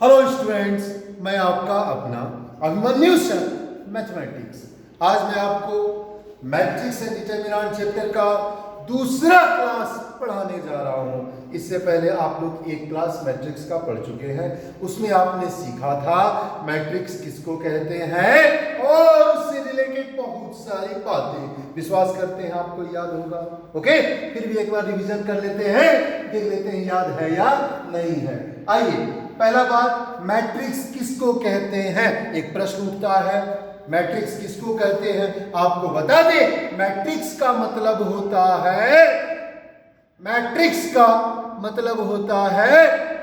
Hello students, मैं आपका अपना अभिमन्यु सर मैथमेटिक्स। आज मैं आपको मैट्रिक्स एंड डिटरमिनेंट चैप्टर का दूसरा क्लास पढ़ाने जा रहा हूं। इससे पहले आप लोग एक क्लास मैट्रिक्स का पढ़ चुके हैं। उसमें आपने सीखा था मैट्रिक्स किसको कहते हैं और उससे रिलेटेड बहुत सारी बातें। विश्वास करते हैं आपको याद होगा। ओके, फिर भी एक बार रिवीजन कर लेते हैं, देख लेते हैं याद है या नहीं है। आइए, पहला बात, मैट्रिक्स किसको कहते हैं। एक प्रश्न उठता है, मैट्रिक्स किसको कहते हैं। आपको बता दें, मैट्रिक्स का मतलब होता है, मैट्रिक्स का मतलब होता है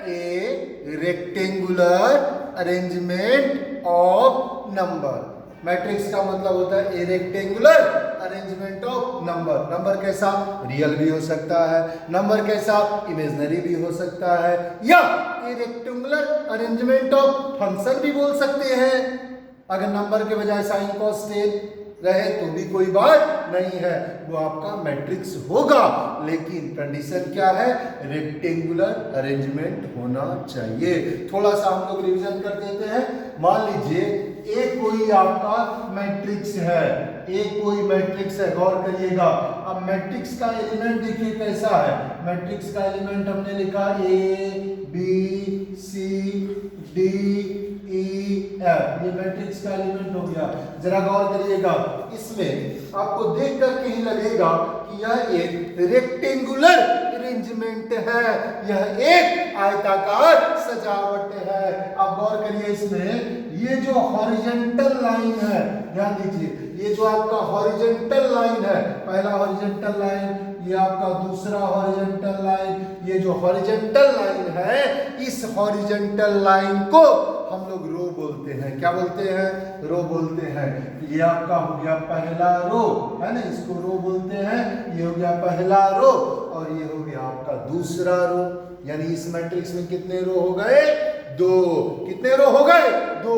ए rectangular arrangement of number. Matrix का मतलब होता है ए rectangular arrangement of number. Number कैसा, रियल भी हो सकता है, नंबर कैसा, इमेजिनरी भी हो सकता है, या ए रेक्टेंगुलर अरेंजमेंट ऑफ फंक्शन भी बोल सकते हैं। अगर नंबर के बजाय साइन कॉस टेन रहे तो भी कोई बात नहीं है, वो आपका मैट्रिक्स होगा। लेकिन कंडीशन क्या है, रेक्टेंगुलर अरेंजमेंट होना चाहिए। थोड़ा सा हम लोग रिवीजन कर देते हैं। मान लीजिए एक कोई आपका मैट्रिक्स है, एक कोई मैट्रिक्स है, गौर करिएगा। अब मैट्रिक्स का एलिमेंट देखिए कैसा है। मैट्रिक्स का एलिमेंट हमने लिखा A B C D E F, ये मैट्रिक्स का एलिमेंट हो गया। जरा गौर करिएगा, इसमें आपको देखकर कहीं लगेगा कि यह एक रेक्टेंगुलर अरेंजमेंट है, यह एक आयताकार सजावट है। आप गौर करिए, इसमें ये जो हॉरिजॉन्टल लाइन है, ध्यान दीजिए, ये जो आपका हॉरिजॉन्टल लाइन है, पहला हॉरिजॉन्टल लाइन, ये आपका दूसरा हॉरिजॉन्टल लाइन, ये जो हॉरिजॉन्टल लाइन है, इस हॉरिजॉन्टल लाइन को हम लोग रो बोलते हैं। क्या बोलते हैं, रो बोलते हैं। ये आपका हो गया पहला रो, है ना, इसको रो बोलते हैं। ये हो गया पहला रो और ये हो गया आपका दूसरा रो। यानी इस मैट्रिक्स में कितने रो हो गए, दो। कितने रो हो गए, दो।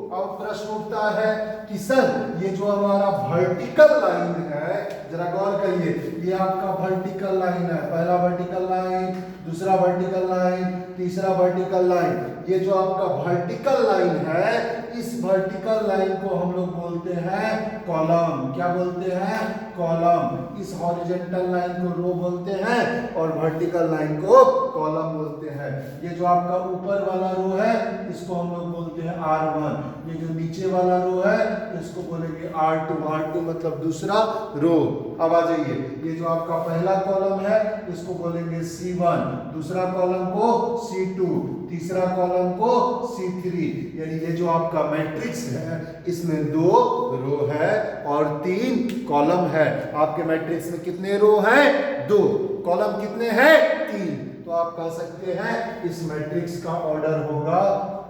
अब प्रश्न उठता है कि सर ये जो हमारा वर्टिकल लाइन है, जरा गौर करिए, ये आपका वर्टिकल लाइन है, पहला वर्टिकल लाइन, दूसरा वर्टिकल लाइन, तीसरा वर्टिकल लाइन। ये जो आपका वर्टिकल लाइन है, इस वर्टिकल लाइन को हम लोग बोलते हैं कॉलम। क्या बोलते हैं, कॉलम। इस हॉरिजॉन्टल लाइन को रो बोलते हैं और वर्टिकल लाइन को कॉलम बोलते हैं। ये जो आपका ऊपर वाला रो है, इसको हम लोग बोलते हैं R1। ये जो नीचे वाला रो है, इसको बोलेंगे R2। R2 मतलब दूसरा रो। अब आ जाइए, ये जो आपका पहला कॉलम है, इसको बोलेंगे C1, दूसरा कॉलम को C2, तीसरा कॉलम को C3। यानी ये जो आपका मैट्रिक्स है, इसमें दो रो है और तीन कॉलम है। आपके मैट्रिक्स में कितने रो हैं, दो। कॉलम कितने हैं, तीन। तो आप कह सकते हैं इस मैट्रिक्स का ऑर्डर होगा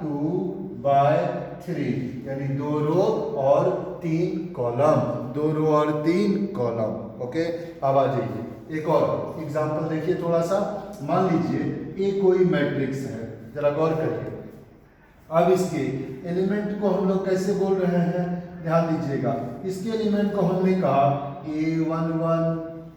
2/3, यानी दो रो और तीन कॉलम, दो रो और तीन कॉलम। ओके, अब आ जाइए एक और एग्जांपल देखिए थोड़ा सा। मान लीजिए ये कोई मैट्रिक्स है, जरा गौर करिए। अब इसके एलिमेंट को हम लोग कैसे बोल रहे हैं, ध्यान दीजिएगा। इसके एलिमेंट को हमने कहा A11,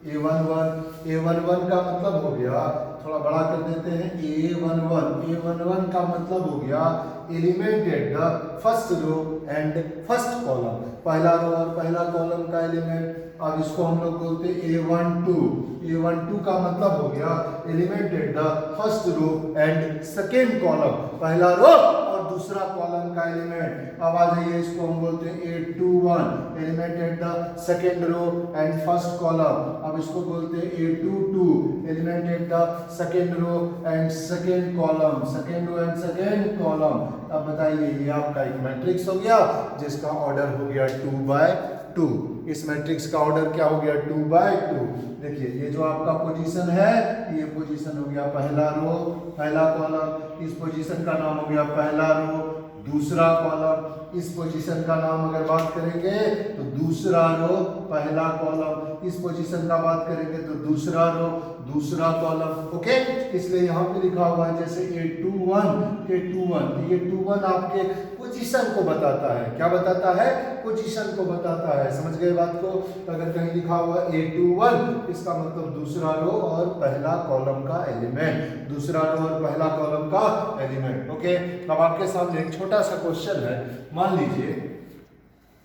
A11। A11 का मतलब हो गया, थोड़ा बड़ा कर देते हैं, A11 का मतलब हो गया element at the first row and first column. पहला रो और पहला कॉलम का एलिमेंट। अब इसको हम लोग बोलते हैं A12 का मतलब हो गया element at the first row and second column. पहला रो और दूसरा कॉलम का एलिमेंट। अब आ जाइए, इसको हम बोलते हैं A21, element at the second row and first column. अब इसको बोलते हैं A22, element at the second row and second column, second row and second column. अब बताइए, ये आपका एक मैट्रिक्स हो गया जिसका ऑर्डर हो गया 2/2। इस मैट्रिक्स का ऑर्डर क्या हो गया, 2/2। देखिए, ये जो आपका पोजीशन है, ये पोजीशन हो गया पहला रो, पहला कॉलम। इस पोजीशन का नाम हो गया पहला रो, दूसरा कॉलम। इस पोजीशन का नाम अगर बात करेंगे तो दूसरा रो, पहला कॉलम। इस पोजीशन का बात करेंगे तो दूसरा रो, दूसरा कॉलम। ओके, इसलिए यहाँ पे लिखा हुआ है जैसे A21। ये 21 आपके पोजीशन को बताता है। क्या बताता है, पोजीशन को बताता है। समझ गए बात को। अगर कहीं लिखा हुआ A21, इसका मतलब दूसरा रो और पहला कॉलम का एलिमेंट, दूसरा रो और पहला कॉलम का एलिमेंट। ओके, अब आपके सामने एक छोटा सा क्वेश्चन है। मान लीजिए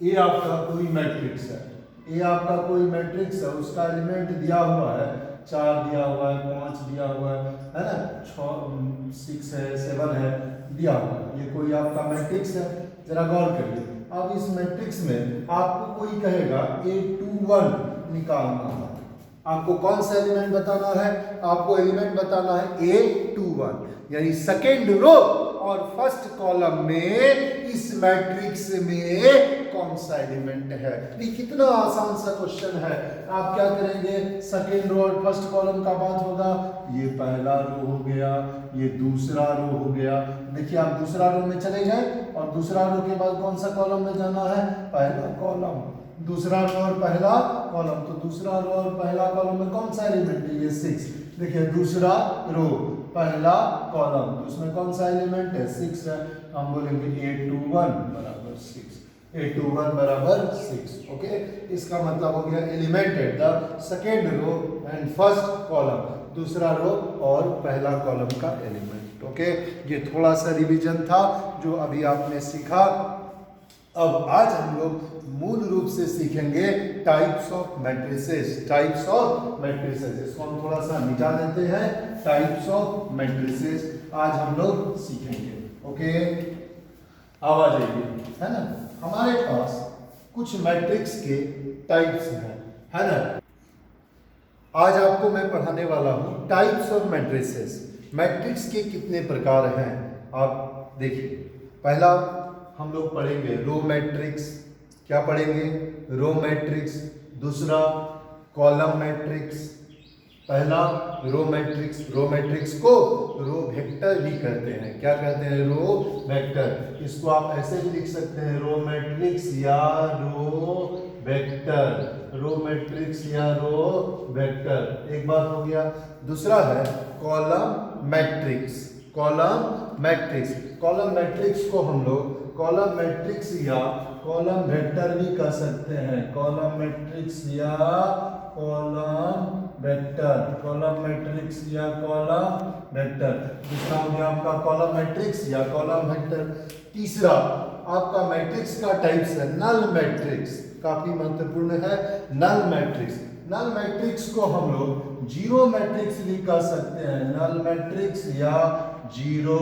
ये आपका कोई मैट्रिक्स है, ये आपका कोई मैट्रिक्स है, उसका एलिमेंट दिया हुआ है 4 दिया हुआ है, 5 दिया हुआ है ना, 6 है, 7 है दिया हुआ है। ये कोई आपका मैट्रिक्स है। जरा गौर करिए, अब इस मैट्रिक्स में आपको कोई कहेगा A21 निकालना है। आपको कौन सा एलिमेंट बताना है? आपको एलिमेंट बताना है A21, यानी सेकेंड रो और फर्स्ट कॉलम में इस मैट्रिक्स में कौन सा एलिमेंट है। ये कितना आसान सा क्वेश्चन है। आप क्या करेंगे, सेकेंड रो और फर्स्ट कॉलम का बात होगा, ये पहला रो हो गया, ये दूसरा रो हो गया। देखिए आप दूसरा रो में चले जाए और दूसरा रो के बाद कौन सा कॉलम में जाना है? पहला कॉलम। दूसरा रो और पहला कॉलम, तो दूसरा रो और पहला कॉलम में कौन सा एलिमेंट है? ये 6। देखिए दूसरा रो पहला कॉलम, तो उसमें कौन सा एलिमेंट है? 6 है। हम बोलेंगे A21 बराबर 6, A21 बराबर 6। ओके, इसका मतलब हो गया element at the second row and first column, दूसरा रो और पहला कॉलम का एलिमेंट। ओके, ये थोड़ा सा रिवीजन था जो अभी आपने सीखा। अब आज हम लोग मूल रूप से सीखेंगे types of matrices. Types of matrices, इसको हम थोड़ा सा मिटा देते हैं। टाइप्स ऑफ मैट्रिसेस आज हम लोग सीखेंगे। ओके, अब आ जाइए, है ना, हमारे पास कुछ मैट्रिक्स के टाइप्स हैं, है ना। आज आपको मैं पढ़ाने वाला हूं टाइप्स ऑफ मैट्रिसेस। मैट्रिक्स के कितने प्रकार हैं आप देखिए। पहला हम लोग पढ़ेंगे रो मैट्रिक्स। क्या पढ़ेंगे? Row matrix. दूसरा कॉलम मैट्रिक्स। पहला रो मैट्रिक्स, रो मैट्रिक्स को रो वेक्टर भी कहते हैं। क्या कहते हैं? Row vector. इसको आप ऐसे भी लिख सकते हैं, रो मैट्रिक्स या रो वेक्टर। रो मैट्रिक्स या रो वेक्टर, एक बात हो गया। दूसरा है column matrix. Column matrix, column matrix को हम लोग कॉलम मैट्रिक्स या कॉलम वेक्टर भी कह सकते हैं। कॉलम मैट्रिक्स या कॉलम वेक्टर, कॉलम मैट्रिक्स या कॉलम वेक्टर। दूसरा हो गया आपका कॉलम मैट्रिक्स या कॉलम वेक्टर। तीसरा आपका मैट्रिक्स का टाइप्स है नल मैट्रिक्स, काफी महत्वपूर्ण है नल मैट्रिक्स। नल मैट्रिक्स को हम लोग जीरो मैट्रिक्स भी कह सकते हैं। नल मैट्रिक्स या जीरो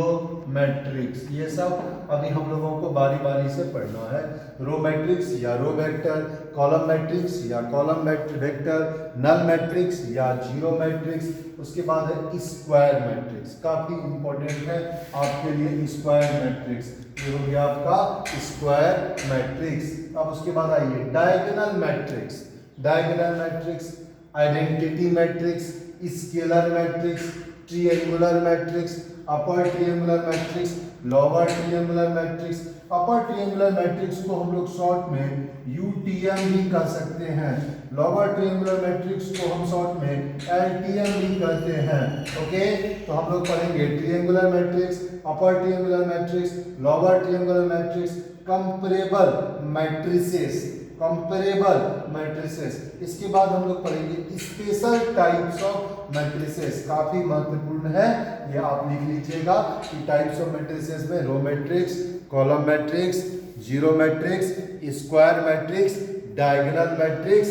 मैट्रिक्स, ये सब अभी हम लोगों को बारी बारी से पढ़ना है। रो मैट्रिक्स या रो वेक्टर, कॉलम मैट्रिक्स या कॉलम वेक्टर, नल मैट्रिक्स या जीरो मैट्रिक्स। उसके बाद है स्क्वायर मैट्रिक्स, काफी इंपॉर्टेंट है आपके लिए स्क्वायर मैट्रिक्स। ये हो गया आपका स्क्वायर मैट्रिक्स। अब उसके बाद आइए diagonal matrix. Diagonal matrix, identity matrix, scalar matrix, triangular matrix, upper triangular matrix, lower triangular matrix. Upper triangular matrix को हम लोग शॉर्ट में UTM भी कह सकते हैं। लोअर ट्रायंगुलर मैट्रिक्स को हम शॉर्ट में LTM भी कहते हैं। ओके, तो हम लोग पढ़ेंगे triangular matrix, upper triangular matrix, lower triangular matrix, comparable matrices, comparable matrices. इसके बाद हम लोग पढ़ेंगे स्पेशल टाइप्स ऑफ मैट्रिसेस, काफी महत्वपूर्ण है, ये आप लिख लीजिएगा कि टाइप्स ऑफ मैट्रिसेस में row matrix, column matrix, zero matrix, square matrix, diagonal matrix,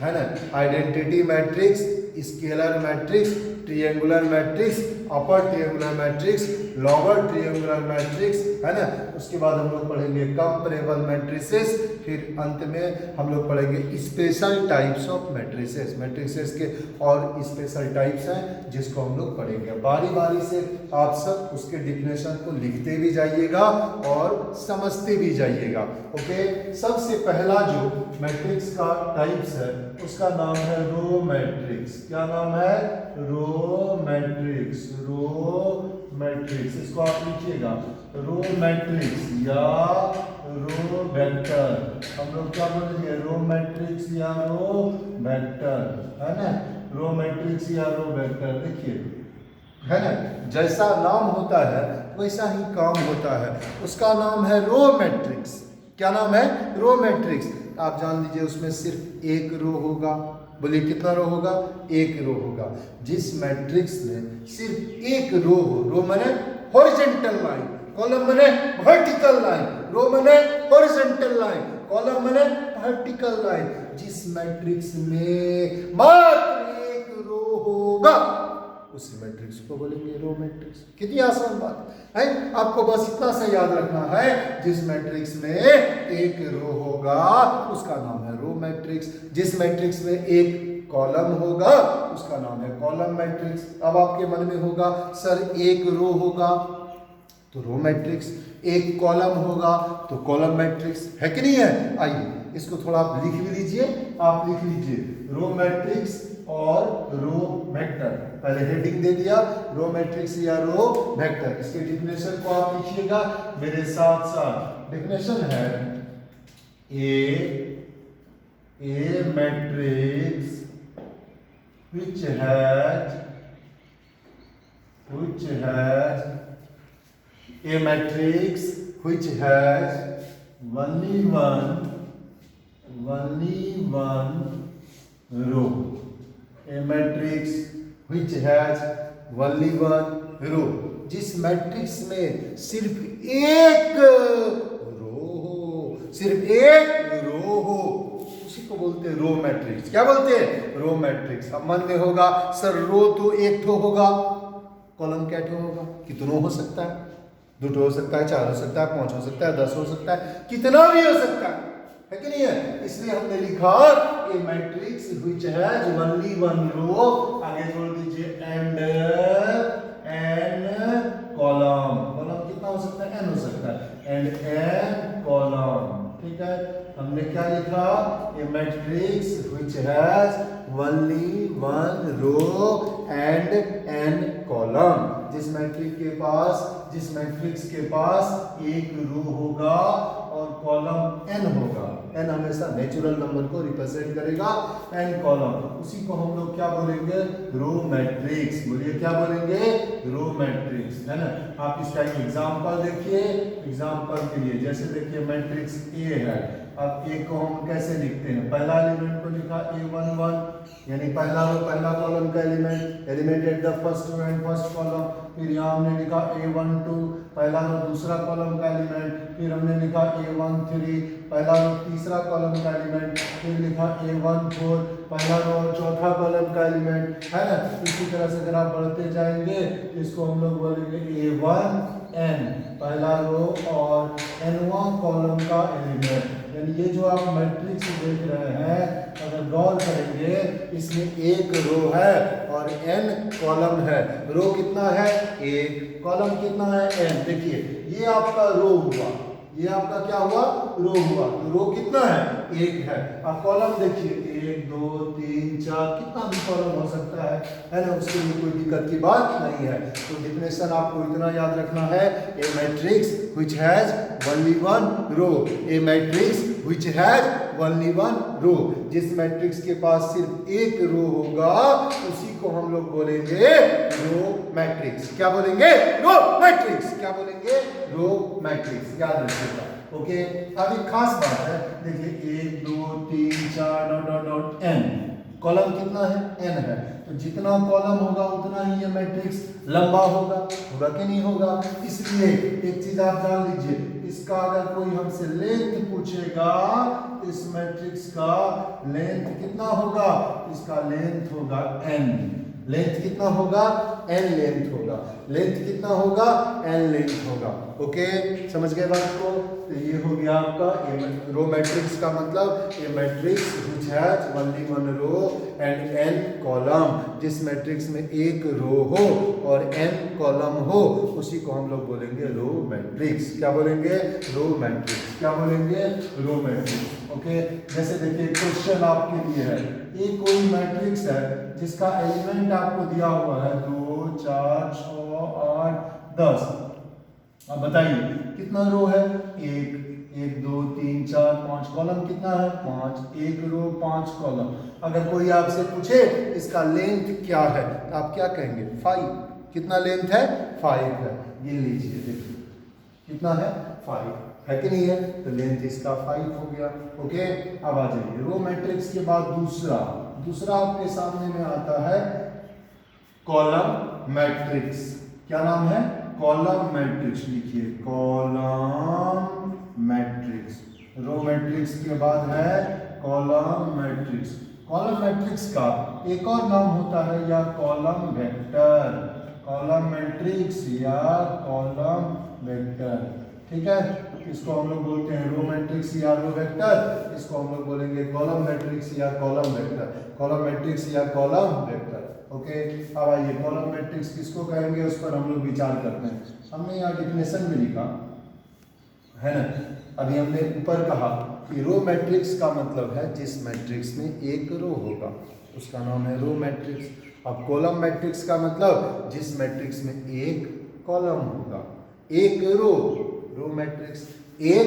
है ना, identity matrix, scalar matrix, triangular matrix, upper triangular matrix, lower triangular matrix, है ना। उसके बाद हम लोग पढ़ेंगे कंपैरेबल मैट्रिसेस, फिर अंत में हम लोग पढ़ेंगे special types of matrices. Matrices के और स्पेशल टाइप्स हैं जिसको हम लोग पढ़ेंगे। बारी बारी से आप सब उसके डिफिनेशन को लिखते भी जाइएगा और समझते भी जाइएगा। ओके, सबसे पहला जो मैट्रिक्स का टाइप्स है उसका नाम है रो मैट्रिक्स। क्या नाम है? Row matrix. रो मैट्रिक्स, इसको आप लिखिएगा रो मैट्रिक्स या रो वेक्टर। हम लोग क्या बोलेंगे? रो मैट्रिक्स या रो वेक्टर, है ना। रो मैट्रिक्स या रो वेक्टर, देखिए, है ना, जैसा नाम होता है वैसा ही काम होता है। उसका नाम है रो मैट्रिक्स। क्या नाम है? Row matrix. आप जान लीजिए उसमें सिर्फ एक रो होगा। बोलिए कितना रो होगा? एक रो होगा। जिस मैट्रिक्स में सिर्फ एक रो हो, रो माने हॉरिजॉन्टल लाइन, कॉलम माने वर्टिकल लाइन, रो माने हॉरिजॉन्टल लाइन, कॉलम माने वर्टिकल लाइन। जिस मैट्रिक्स में मात्र एक रो होगा उसी मैट्रिक्स को बोलेंगे रो मैट्रिक्स। कितनी आसान बात है, आपको बस इतना सा याद रखना है, जिस मैट्रिक्स में एक रो होगा उसका नाम है रो मैट्रिक्स, जिस मैट्रिक्स में एक कॉलम होगा उसका नाम है कॉलम मैट्रिक्स। अब आपके मन में होगा सर एक रो होगा तो रो मैट्रिक्स, एक कॉलम होगा तो कॉलम मैट्रिक्स, है कि नहीं है? आइए इसको थोड़ा आप लिख भी लीजिए, आप लिख लीजिए रो मैट्रिक्स और रो वेक्टर। पहले हेडिंग दे दिया रो मैट्रिक्स या रो वेक्टर। इसके डिफिनेशन को आप लिखिएगा मेरे साथ साथ। डिफिनेशन है a matrix which has a matrix which has only one row, a matrix which has only one row, जिस मैट्रिक्स में सिर्फ एक रो हो, सिर्फ एक रो हो, उसी को बोलते हैं रो मैट्रिक्स। क्या बोलते हैं? Row matrix. अब मन में होगा सर रो तो एक ठो होगा, कॉलम क्या ठो होगा? कितनों हो सकता है? 2 हो सकता है, 4 हो सकता है, 5 हो सकता है, 10 हो सकता है, कितना भी हो सकता है कि नहीं है? इसलिए हमने लिखा a matrix which has only one row, आगे जोड़ दीजिए एंड एन कॉलम। कॉलम कितना हो सकता है? n हो सकता है, एंड एन कॉलम। ठीक है, हमने क्या लिखा? A matrix which has only one row and n column, जिस मैट्रिक्स के पास एक रो होगा और कॉलम n होगा। n हमेशा नेचुरल नंबर को रिप्रेजेंट करेगा, n कॉलम, उसी को हम लोग क्या बोलेंगे? Row matrix. बोलिए क्या बोलेंगे? रो मैट्रिक्स, है ना? आप इसका एग्जांपल देखिए, एग्जांपल के लिए जैसे देखिए मैट्रिक्स ए है। अब ए को हम कैसे लिखते हैं? पहला एलिमेंट को लिखा a11, यानी पहला रो पहला कॉलम का element at the first row and first column. फिर यहाँ हमने लिखा a12, पहला रो दूसरा कॉलम का एलिमेंट। फिर हमने लिखा a13, पहला रो तीसरा कॉलम का एलिमेंट। फिर लिखा a14, पहला रो और चौथा कॉलम का एलिमेंट, है ना? इसी तरह से अगर आप बढ़ते जाएंगे इसको हम लोग बोलेंगे a1n, पहला रो और nवां कॉलम का एलिमेंट। यानी ये जो आप मैट्रिक्स देख रहे हैं, अगर गौर करेंगे इसमें एक रो है और n कॉलम है। रो कितना है? एक, कॉलम कितना है? n। देखिए ये आपका रो हुआ, ये आपका क्या हुआ? रो हुआ। तो रो कितना है? एक है। अब कॉलम देखिए 1 2 3 4, कितना भी कॉलम हो सकता है ना? उसके लिए कोई दिक्कत की बात नहीं है। तो डिफिनेशन आपको इतना याद रखना है, a matrix which has only one row, a matrix which has only one row, जिस मैट्रिक्स के पास सिर्फ एक रो होगा उसी को हम लोग बोलेंगे रो मैट्रिक्स। क्या बोलेंगे? Row matrix. क्या बोलेंगे? Row matrix. याद रखिएगा। ओके, अब एक खास बात है, देखिए 1 2 3 4 dot dot dot n, column कितना है? n है। तो जितना कॉलम होगा उतना ही ये मैट्रिक्स लंबा होगा कि नहीं होगा? इसलिए एक चीज आप जान लीजिए, इसका अगर कोई हमसे लेंथ पूछेगा, इस मैट्रिक्स का लेंथ कितना होगा? इसका लेंथ होगा n। लेंथ कितना होगा? n लेंथ होगा। लेंथ कितना होगा? n लेंथ होगा। ओके, समझ गए बात को? तो ये हो गया आपका रो मैट्रिक्स का मतलब, a matrix which has only one row and n column, जिस मैट्रिक्स में एक रो हो और n कॉलम हो उसी को हम लोग बोलेंगे रो मैट्रिक्स। क्या बोलेंगे? Row matrix. क्या बोलेंगे? Row matrix. ओके, जैसे देखिए क्वेश्चन आपके लिए है, ये कोई मैट्रिक्स है जिसका एलिमेंट आपको दिया हुआ है 2 4 6 8 10। अब बताइए कितना रो है? 1 1 2 3 4 5, कॉलम कितना है? 5, एक रो 5 कॉलम। अगर कोई आपसे पूछे इसका लेंथ क्या है तो आप क्या कहेंगे? 5। कितना लेंथ है? 5 है। गिन लीजिए, देखिए कितना है? 5 है कि नहीं है? तो लेंथ इसका 5 हो गया। ओके, अब आ जाइए रो मैट्रिक्स के बाद दूसरा आपके सामने में आता है कॉलम मैट्रिक्स। क्या नाम है? कॉलम मैट्रिक्स, लिखिए कॉलम मैट्रिक्स। रो मैट्रिक्स के बाद है कॉलम मैट्रिक्स। कॉलम मैट्रिक्स का एक और नाम होता है या कॉलम वेक्टर, कॉलम मैट्रिक्स या कॉलम वेक्टर, ठीक है। इसको हम लोग बोलते हैं रो मैट्रिक्स या रो वेक्टर, इसको हम लोग बोलेंगे कॉलम मैट्रिक्स या कॉलम वेक्टर, कॉलम मैट्रिक्स या कॉलम वेक्टर। ओके, अब आइए कॉलम मैट्रिक्स किसको कहेंगे उस पर हम लोग विचार करते हैं। हमने यहाँ डिफिनेशन में लिखा है ना, अभी हमने ऊपर कहा कि रो मैट्रिक्स का मतलब है जिस मैट्रिक्स में एक रो होगा उसका नाम है रो मैट्रिक्स। अब कॉलम मैट्रिक्स का मतलब जिस मैट्रिक्स में एक कॉलम होगा, एक रो मैट्रिक्स, एक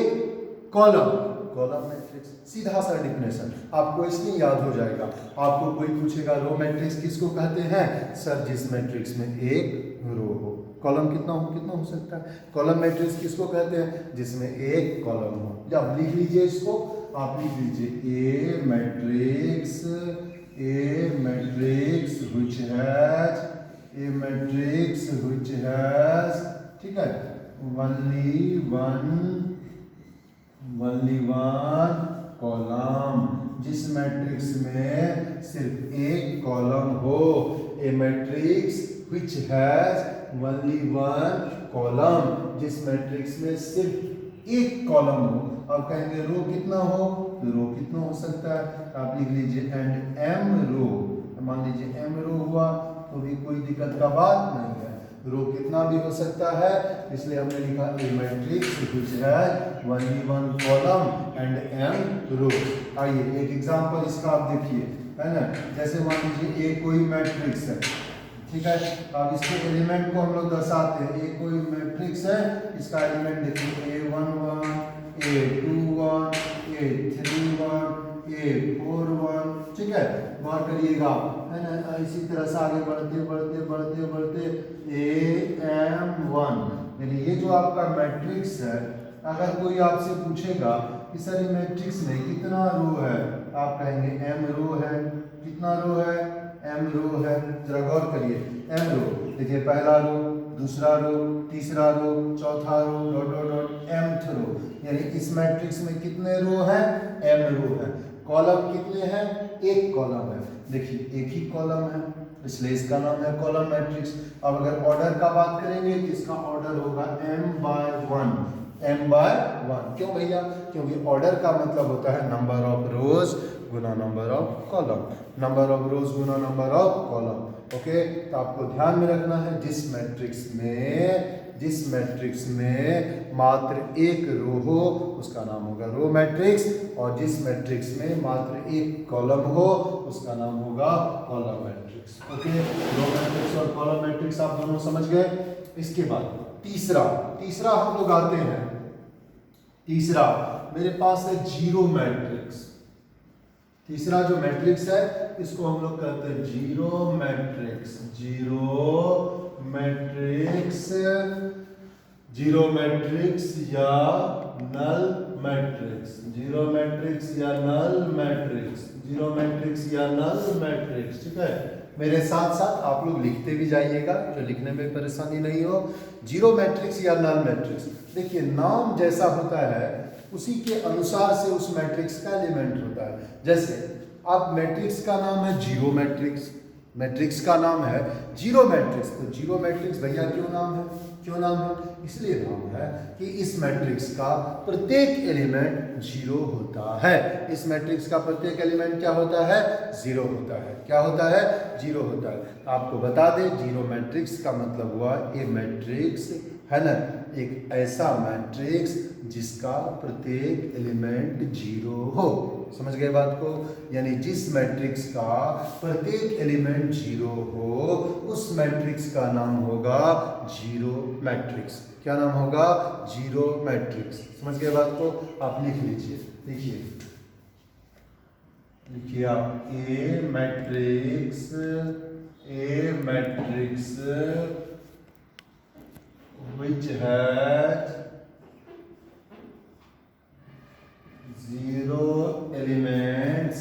कॉलम कॉलम मैट्रिक्स। सीधा सा डिफिनेशन आपको इसलिए याद हो जाएगा। आपको कोई पूछेगा रो मैट्रिक्स किसको कहते हैं, सर जिस मैट्रिक्स में एक रो हो। कॉलम कितना हो सकता है, कॉलम मैट्रिक्स किसको कहते हैं, जिसमें एक कॉलम हो। जब लिख लीजिए इसको, आप लिख लीजिए ए मैट्रिक्स which has, ठीक है, only one कॉलम, जिस मैट्रिक्स में सिर्फ एक कॉलम हो। A matrix which has only one column, जिस मैट्रिक्स में सिर्फ एक कॉलम हो। अब कहेंगे रो कितना हो, तो रो कितना हो सकता है, आप लिख लीजिए एंड एम रो। मान लीजिए एम रो हुआ तो भी कोई दिक्कत का बात नहीं है, रो कितना भी हो सकता है, इसलिए हमने लिखा a matrix which has only one column and M row. आइए एक एग्जांपल इसका आप देखिए, है ना। जैसे मान लीजिए ए कोई मैट्रिक्स है, ठीक है। अब इसके एलिमेंट को हम लोग दर्शाते हैं। ए कोई मैट्रिक्स है, इसका एलिमेंट देखिए A11, A21, A31, A41, ठीक है। गौर करिएगा, है ना। इसी तरह से आगे बढ़ते AM1, यानी ये जो आपका मैट्रिक्स है, अगर कोई आपसे पूछेगा कि सर ये मैट्रिक्स में कितना रो है, आप कहेंगे एम रो है। कितना रो है, एम रो है। जरा गौर करिए, एम रो देखिए, पहला रो, दूसरा रो, तीसरा रो, चौथा रो, डॉट डॉट डॉट एमथ रो, यानी इस मैट्रिक्स में कितने रो हैं, एम रो है। कॉलम कितने हैं, एक कॉलम है। देखिए एक ही कॉलम है, इसलिए इसका नाम है कॉलम मैट्रिक्स। अब अगर ऑर्डर का बात करेंगे तो इसका ऑर्डर होगा m/1, m/1। क्यों भैया, क्योंकि ऑर्डर का मतलब होता है number of rose Guna number of column, number of rose Guna number of column. Okay, तो आपको ध्यान में रखना है जिस मैट्रिक्स में मात्र एक रो हो उसका नाम होगा रो मैट्रिक्स, और जिस मैट्रिक्स में मात्र एक कॉलम हो उसका नाम होगा column matrix. Okay, row matrix और कॉलम मैट्रिक्स आप दोनों समझ गए। इसके बाद तीसरा हम लोग आते हैं। तीसरा मेरे पास है जीरो मैट्रिक्स। तीसरा जो मैट्रिक्स है इसको हम लोग कहते हैं जीरो मैट्रिक्स। जीरो मैट्रिक्स या नल मैट्रिक्स, जीरो मैट्रिक्स या नल मैट्रिक्स, जीरो मैट्रिक्स या नल मैट्रिक्स, ठीक है। मेरे साथ साथ आप लोग लिखते भी जाइएगा, जो लिखने में परेशानी नहीं हो। जीरो मैट्रिक्स या नल मैट्रिक्स, देखिए नाम जैसा होता है उसी के अनुसार से उस मैट्रिक्स का एलिमेंट होता है। जैसे अब मैट्रिक्स का नाम है जीरो मैट्रिक्स, मैट्रिक्स का नाम है जीरो मैट्रिक्स, तो जीरो मैट्रिक्स भैया क्यों नाम है, इसलिए नाम है कि इस मैट्रिक्स का प्रत्येक एलिमेंट जीरो होता है। इस मैट्रिक्स का प्रत्येक एलिमेंट क्या होता है, जीरो होता है। क्या होता है, जीरो होता है। आपको बता दें जीरो मैट्रिक्स का मतलब हुआ ए मैट्रिक्स, है ना, एक ऐसा मैट्रिक्स जिसका प्रत्येक एलिमेंट जीरो हो। समझ गए बात को, यानी जिस मैट्रिक्स का प्रत्येक एलिमेंट जीरो हो उस मैट्रिक्स का नाम होगा जीरो मैट्रिक्स। क्या नाम होगा, जीरो मैट्रिक्स। समझ गए बात को, आप लिख लीजिए। लिखिए आप a matrix which has zero elements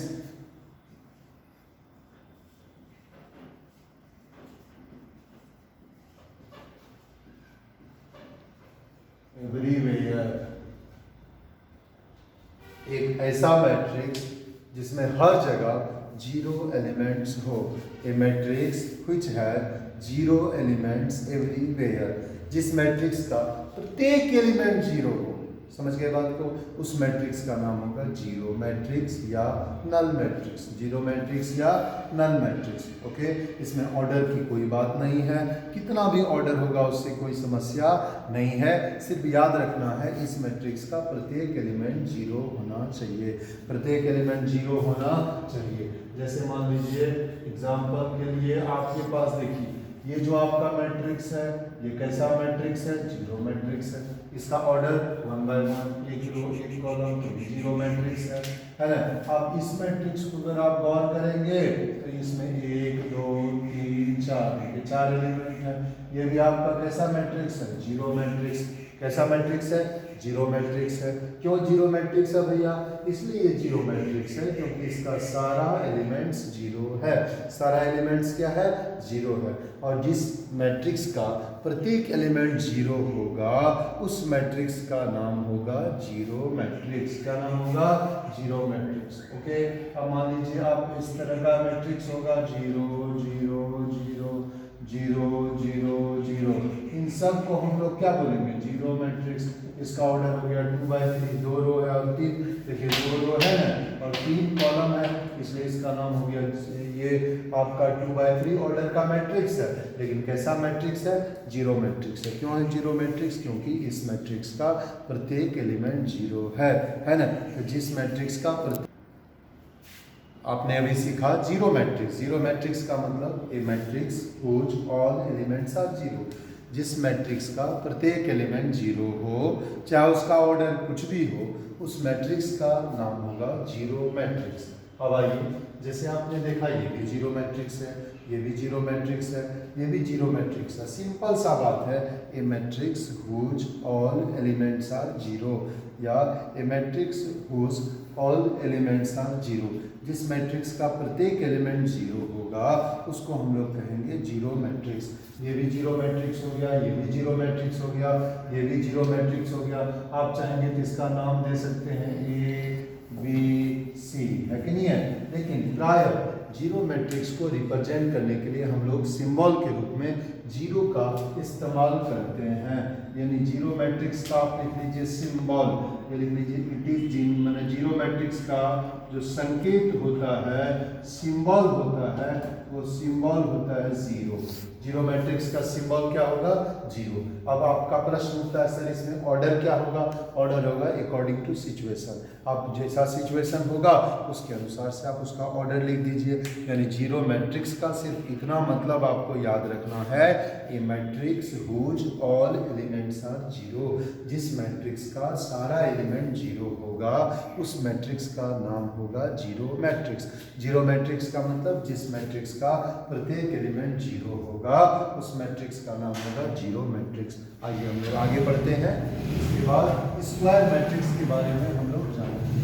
everywhere, एक ऐसा मैट्रिक्स जिसमें हर जगह जीरो एलिमेंट्स हो, a matrix which has zero elements everywhere, जिस मैट्रिक्स का प्रत्येक एलिमेंट जीरो हो, समझ गए बात को, उस मैट्रिक्स का नाम होगा जीरो मैट्रिक्स या नल मैट्रिक्स, जीरो मैट्रिक्स या नल मैट्रिक्स। ओके, इसमें ऑर्डर की कोई बात नहीं है, कितना भी ऑर्डर होगा उससे कोई समस्या नहीं है, सिर्फ याद रखना है इस मैट्रिक्स का प्रत्येक एलिमेंट जीरो होना चाहिए, प्रत्येक एलिमेंट जीरो होना चाहिए। जैसे मान लीजिए एग्जाम्पल के लिए आपके पास देखिए, ये जो आपका मैट्रिक्स है ये कैसा मैट्रिक्स है, जीरो मैट्रिक्स है, इसका ऑर्डर 1 बाय 1, एक रो एक कॉलम, तो जीरो मैट्रिक्स है ना। अब इस मैट्रिक्स को अगर आप गौर करेंगे तो इसमें 1 2 3 4 ये 4 एलिमेंट है, ये भी आपका कैसा मैट्रिक्स है, जीरो मैट्रिक्स। कैसा मैट्रिक्स है, जीरो मैट्रिक्स है। क्यों जीरो मैट्रिक्स है भैया, इसलिए जीरो मैट्रिक्स है क्योंकि इसका सारा एलिमेंट्स जीरो है, सारा एलिमेंट्स क्या है, जीरो है। और जिस मैट्रिक्स का प्रत्येक एलिमेंट जीरो होगा उस मैट्रिक्स का नाम होगा जीरो मैट्रिक्स। क्या नाम होगा, जीरो मैट्रिक्स। ओके, अब मान लीजिए आप इस तरह का मैट्रिक्स होगा, zero zero zero zero zero zero, इन सब को हम लोग क्या बोलेंगे, जीरो मैट्रिक्स। इसका ऑर्डर हो गया 2 बाय 3, 2 रो है और 3, देखिए 2 रो है ना और 3 कॉलम है, इसलिए इसका नाम हो गया, ये आपका 2 बाय 3 ऑर्डर का मैट्रिक्स है। लेकिन कैसा मैट्रिक्स है, जीरो मैट्रिक्स है। क्यों है जीरो मैट्रिक्स, क्योंकि इस मैट्रिक्स का प्रत्येक एलिमेंट जीरो है ना। तो जिस मैट्रिक्स का आपने अभी सीखा जीरो मैट्रिक्स, जीरो मैट्रिक्स का मतलब a matrix whose all elements are zero, जिस मैट्रिक्स का प्रत्येक एलिमेंट जीरो हो, चाहे उसका ऑर्डर कुछ भी हो, उस मैट्रिक्स का नाम होगा जीरो मैट्रिक्स। अब आइए, जैसे आपने देखा ये भी जीरो मैट्रिक्स है, ये भी जीरो मैट्रिक्स है, ये भी जीरो मैट्रिक्स है। सिंपल सा बात है, a matrix whose all elements are zero, या a matrix whose all elements are zero, जिस मैट्रिक्स का प्रत्येक एलिमेंट जीरो होगा उसको हम लोग कहेंगे जीरो मैट्रिक्स। ये भी जीरो मैट्रिक्स हो गया, ये भी जीरो मैट्रिक्स हो गया, ये भी जीरो मैट्रिक्स हो गया। आप चाहेंगे तो इसका नाम दे सकते हैं ABC, है कि नहीं है। लेकिन प्राय जीरो मैट्रिक्स को रिप्रेजेंट करने के लिए हम लोग सिंबल के रूप में जीरो का इस्तेमाल करते हैं। यानी जीरो मैट्रिक्स का आप लिख लीजिए सिंबल, ये लिख लीजिए इट इज मैंने जीरो मैट्रिक्स का जो संकेत होता है, सिंबल होता है, वो सिंबल होता है जीरो। जीरो मैट्रिक्स का सिंबल क्या होगा, जीरो। अब आपका प्रश्न उठता है सर इसमें ऑर्डर क्या होगा, ऑर्डर होगा अकॉर्डिंग टू सिचुएशन। आप जैसा सिचुएशन होगा उसके अनुसार से आप उसका ऑर्डर लिख दीजिए। यानी जीरो मैट्रिक्स का सिर्फ इतना मतलब आपको याद रखना है, a matrix whose all elements are zero, जिस मैट्रिक्स का सारा एलिमेंट जीरो होगा उस मैट्रिक्स का नाम होगा जीरो मैट्रिक्स। जीरो मैट्रिक्स का मतलब जिस मैट्रिक्स का प्रत्येक एलिमेंट जीरो होगा उस मैट्रिक्स का नाम होगा जीरो मैट्रिक्स। आइए हम लोग आगे बढ़ते हैं, इसके बाद स्क्वायर मैट्रिक्स के बारे में हम लोग जानेंगे।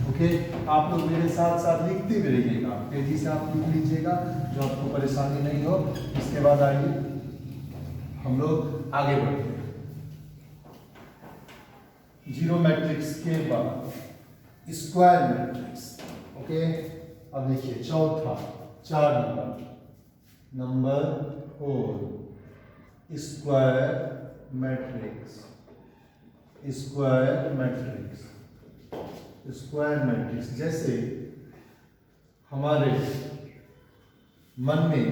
ओके, आप लोग मेरे साथ साथ लिखते भी रहिएगा, तेजी से आप लिख लीजिएगा जो आपको परेशानी नहीं हो। इसके बाद आइए हम लोग आगे बढ़ते हैं। जीरो मैट्रिक्स के बाद स्क्वायर मैट्रिक्स। ओके, अब देखिए चौथा, 4 number 4 square matrix. Square matrix, square matrix जैसे हमारे मन में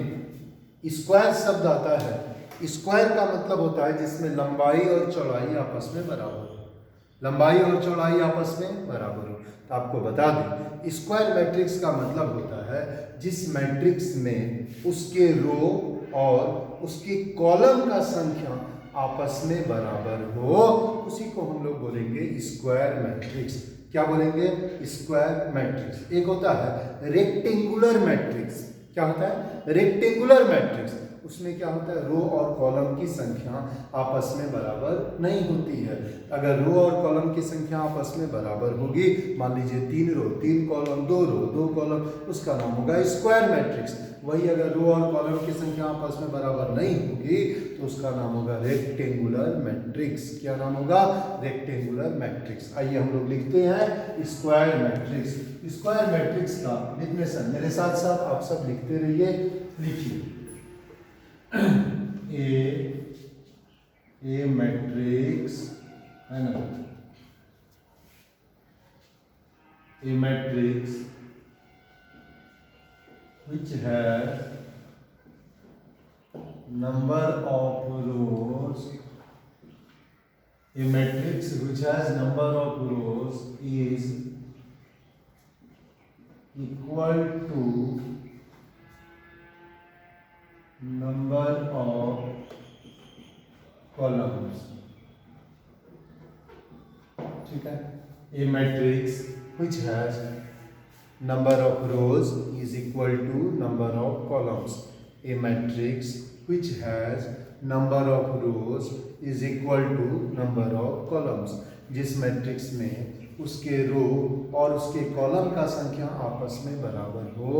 स्क्वायर शब्द आता है। स्क्वायर का मतलब होता है जिसमें लंबाई और चौड़ाई आपस में बराबर हो, लंबाई और चौड़ाई आपस में बराबर हो। तो आपको बता दें स्क्वायर मैट्रिक्स का मतलब होता है जिस मैट्रिक्स में उसके रो और उसके कॉलम का संख्या आपस में बराबर हो, उसी को हम लोग बोलेंगे स्क्वायर मैट्रिक्स। क्या बोलेंगे, स्क्वायर मैट्रिक्स। एक होता है रेक्टेंगुलर मैट्रिक्स। क्या होता है, रेक्टेंगुलर मैट्रिक्स, उसमें क्या होता है, रो और कॉलम की संख्या आपस में बराबर नहीं होती है। अगर रो और कॉलम की संख्या आपस में बराबर होगी, मान लीजिए 3 रो 3 कॉलम 2 रो 2 कॉलम, उसका नाम होगा स्क्वायर मैट्रिक्स। वही अगर रो और कॉलम की संख्या आपस में बराबर नहीं होगी तो उसका नाम होगा रेक्टेंगुलर मैट्रिक्स। क्या नाम होगा, रेक्टेंगुलर मैट्रिक्स। आइए हम लोग लिखते हैं स्क्वायर मैट्रिक्स। स्क्वायर मैट्रिक्स का डिफिनेशन मेरे साथ साथ आप सब लिखते रहिए। लिखिए ए मैट्रिक्स है ना, ए matrix which has number of rows, a matrix which has number of rows is equal to number of columns। ठीक है, a matrix which has number of rows is equal to number of columns। A matrix which has number of rows is equal to number of columns। जिस matrix में उसके रो और उसके column का संख्या आपस में बराबर हो,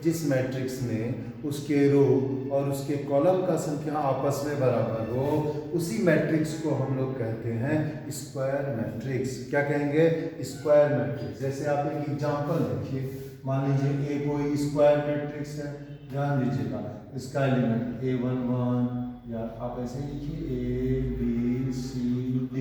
जिस मैट्रिक्स में उसके रो और उसके कॉलम का संख्या आपस में बराबर हो, उसी मैट्रिक्स को हम लोग कहते हैं स्क्वायर मैट्रिक्स। क्या कहेंगे, स्क्वायर मैट्रिक्स। जैसे आप एक एग्जांपल देखिए, मान लीजिए ए कोई स्क्वायर मैट्रिक्स है, ध्यान दीजिएगा, इसका एलिमेंट A11 या आप ऐसे लिखिए ABCD।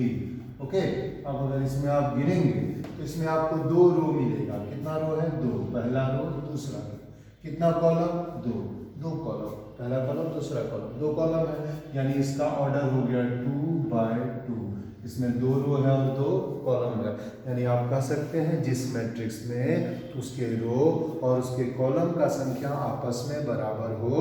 ओके, अब अगर इसमें आप गिनेंगे तो इसमें आपको 2 रो मिलेगा। कितना रो है, 2, पहला रो दूसरा रो। कितना कॉलम, 2 कॉलम, पहला कॉलम दूसरा कॉलम, 2 कॉलम है, यानी इसका ऑर्डर हो गया 2/2। इसमें 2 रो है और 2 कॉलम है, यानी आप कह सकते हैं जिस मैट्रिक्स में उसके रो और उसके कॉलम का संख्या आपस में बराबर हो,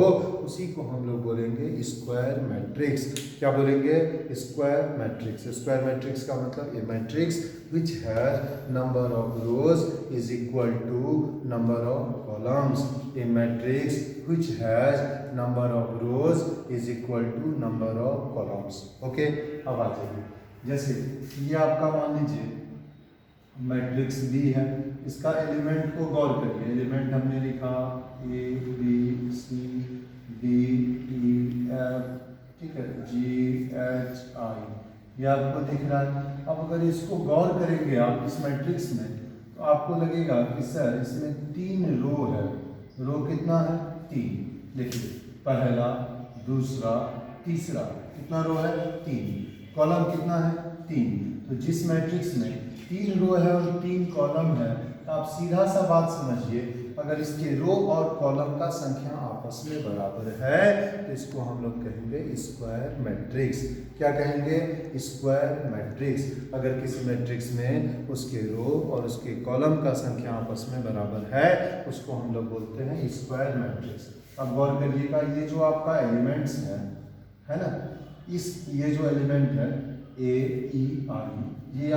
उसी को हम लोग बोलेंगे स्क्वायर मैट्रिक्स। क्या बोलेंगे, स्क्वायर मैट्रिक्स। स्क्वायर मैट्रिक्स का मतलब a matrix which has number of rows is equal to number of columns। A matrix which has number of rows is equal to number of columns। Okay, अब आ जाइए, जैसे ये आपका मान लीजिए matrix B है, इसका एलिमेंट को गौर करिए। एलिमेंट हमने लिखा ABCDEF, ठीक है, GHI, ये आपको दिख रहा है। अब अगर इसको गौर करेंगे आप इस मैट्रिक्स में, तो आपको लगेगा कि सर इसमें 3 रो है। रो कितना है, 3। देखिए, पहला दूसरा तीसरा, कितना रो है, 3। कॉलम कितना है, 3। तो जिस मैट्रिक्स में 3 रो है और 3 कॉलम है, तो आप सीधा सा बात समझिए, अगर इसके रो और कॉलम का संख्या आपस में बराबर है तो इसको हम लोग कहेंगे स्क्वायर मैट्रिक्स। क्या कहेंगे, स्क्वायर मैट्रिक्स। अगर किसी मैट्रिक्स में उसके रो और उसके कॉलम का संख्या आपस में बराबर है, उसको हम लोग बोलते हैं स्क्वायर मैट्रिक्स। अब गौर करिएगा, ये जो आपका एलिमेंट्स है ना, इस ये जो एलिमेंट है AEI, ये